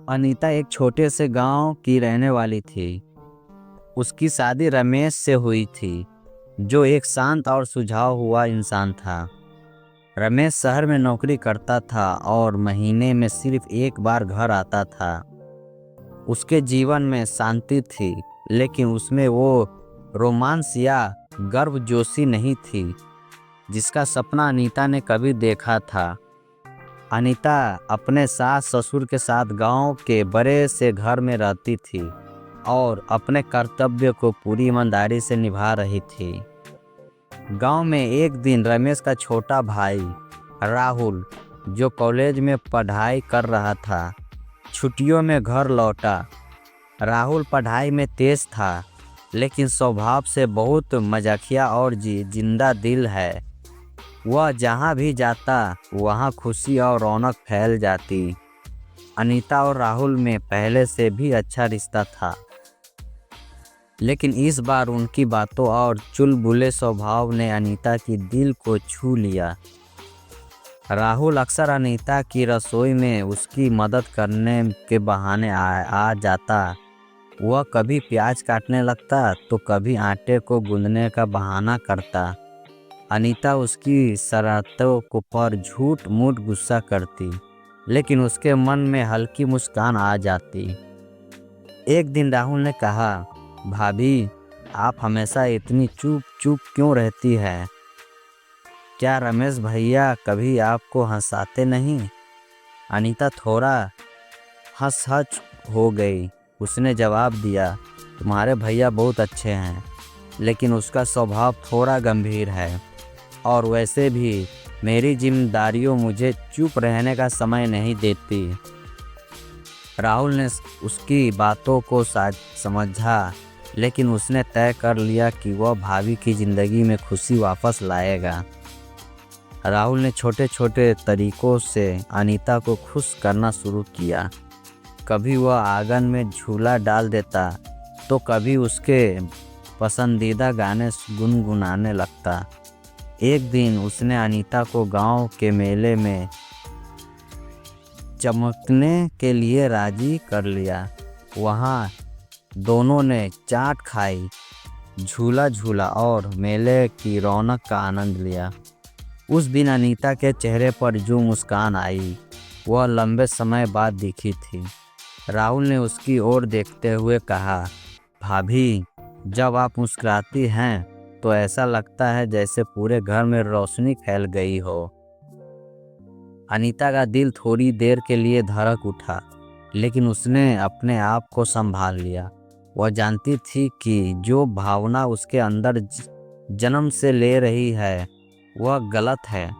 अनीता एक छोटे से गांव की रहने वाली थी। उसकी शादी रमेश से हुई थी, जो एक शांत और सुझाव हुआ इंसान था। रमेश शहर में नौकरी करता था और महीने में सिर्फ एक बार घर आता था। उसके जीवन में शांति थी, लेकिन उसमें वो रोमांस या गर्मजोशी नहीं थी जिसका सपना अनीता ने कभी देखा था। अनीता अपने सास ससुर के साथ गांव के बड़े से घर में रहती थी और अपने कर्तव्य को पूरी ईमानदारी से निभा रही थी। गांव में एक दिन रमेश का छोटा भाई राहुल, जो कॉलेज में पढ़ाई कर रहा था, छुट्टियों में घर लौटा। राहुल पढ़ाई में तेज था, लेकिन स्वभाव से बहुत मजाकिया और जिंदा दिल है। वह जहाँ भी जाता वहाँ खुशी और रौनक फैल जाती। अनीता और राहुल में पहले से भी अच्छा रिश्ता था, लेकिन इस बार उनकी बातों और चुलबुले स्वभाव ने अनीता की दिल को छू लिया। राहुल अक्सर अनीता की रसोई में उसकी मदद करने के बहाने आ जाता। वह कभी प्याज काटने लगता तो कभी आटे को गूंदने का बहाना करता। अनीता उसकी शरारतों को पर झूठ मूठ गुस्सा करती, लेकिन उसके मन में हल्की मुस्कान आ जाती। एक दिन राहुल ने कहा, भाभी, आप हमेशा इतनी चुप चुप क्यों रहती है? क्या रमेश भैया कभी आपको हंसाते नहीं? अनीता थोड़ा हंस हो गई। उसने जवाब दिया, तुम्हारे भैया बहुत अच्छे हैं, लेकिन उसका स्वभाव थोड़ा गंभीर है, और वैसे भी मेरी जिम्मेदारियों मुझे चुप रहने का समय नहीं देती। राहुल ने उसकी बातों को समझा, लेकिन उसने तय कर लिया कि वह भाभी की ज़िंदगी में खुशी वापस लाएगा। राहुल ने छोटे छोटे तरीकों से अनीता को खुश करना शुरू किया। कभी वह आंगन में झूला डाल देता तो कभी उसके पसंदीदा गाने गुनगुनाने लगता। एक दिन उसने अनीता को गांव के मेले में चमकने के लिए राजी कर लिया। वहां दोनों ने चाट खाई, झूला झूला और मेले की रौनक का आनंद लिया। उस दिन अनीता के चेहरे पर जो मुस्कान आई, वह लंबे समय बाद दिखी थी। राहुल ने उसकी ओर देखते हुए कहा, भाभी, जब आप मुस्कुराती हैं तो ऐसा लगता है जैसे पूरे घर में रोशनी फैल गई हो। अनीता का दिल थोड़ी देर के लिए धड़क उठा, लेकिन उसने अपने आप को संभाल लिया। वह जानती थी कि जो भावना उसके अंदर जन्म से ले रही है वह गलत है।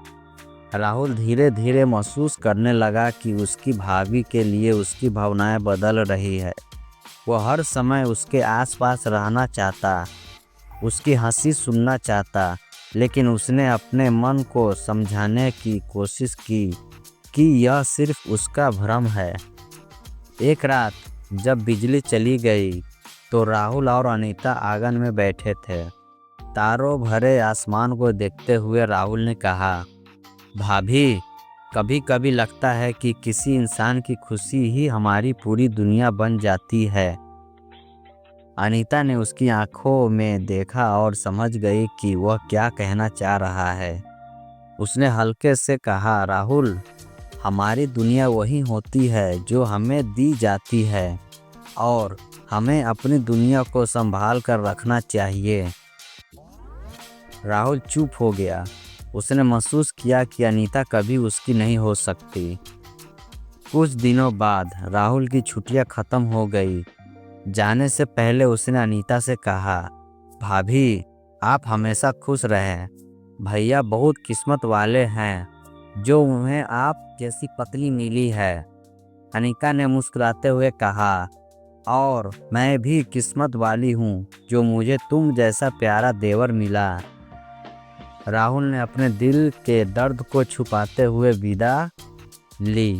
राहुल धीरे धीरे महसूस करने लगा कि उसकी भाभी के लिए उसकी भावनाएं बदल रही है। वह हर समय उसके आसपास रहना चाहता, उसकी हंसी सुनना चाहता, लेकिन उसने अपने मन को समझाने की कोशिश की कि यह सिर्फ उसका भ्रम है। एक रात जब बिजली चली गई तो राहुल और अनीता आंगन में बैठे थे। तारों भरे आसमान को देखते हुए राहुल ने कहा, भाभी, कभी कभी लगता है कि किसी इंसान की खुशी ही हमारी पूरी दुनिया बन जाती है। अनीता ने उसकी आंखों में देखा और समझ गई कि वह क्या कहना चाह रहा है। उसने हल्के से कहा, राहुल, हमारी दुनिया वही होती है जो हमें दी जाती है, और हमें अपनी दुनिया को संभाल कर रखना चाहिए। राहुल चुप हो गया। उसने महसूस किया कि अनीता कभी उसकी नहीं हो सकती। कुछ दिनों बाद राहुल की छुट्टियां खत्म हो गई। जाने से पहले उसने अनीता से कहा, भाभी, आप हमेशा खुश रहें। भैया बहुत किस्मत वाले हैं जो उन्हें आप जैसी पत्नी मिली है। अनीता ने मुस्कुराते हुए कहा, और मैं भी किस्मत वाली हूँ जो मुझे तुम जैसा प्यारा देवर मिला। राहुल ने अपने दिल के दर्द को छुपाते हुए विदा ली।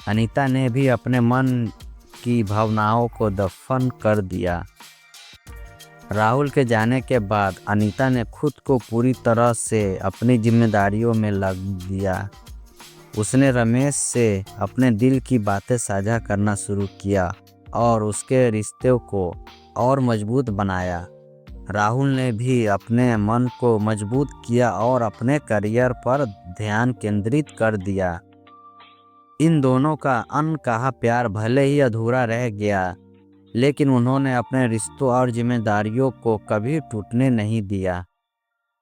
अनीता ने भी अपने मन की भावनाओं को दफन कर दिया। राहुल के जाने के बाद अनीता ने खुद को पूरी तरह से अपनी जिम्मेदारियों में लग दिया। उसने रमेश से अपने दिल की बातें साझा करना शुरू किया और उसके रिश्ते को और मजबूत बनाया। राहुल ने भी अपने मन को मजबूत किया और अपने करियर पर ध्यान केंद्रित कर दिया। इन दोनों का अनकहा प्यार भले ही अधूरा रह गया, लेकिन उन्होंने अपने रिश्तों और जिम्मेदारियों को कभी टूटने नहीं दिया।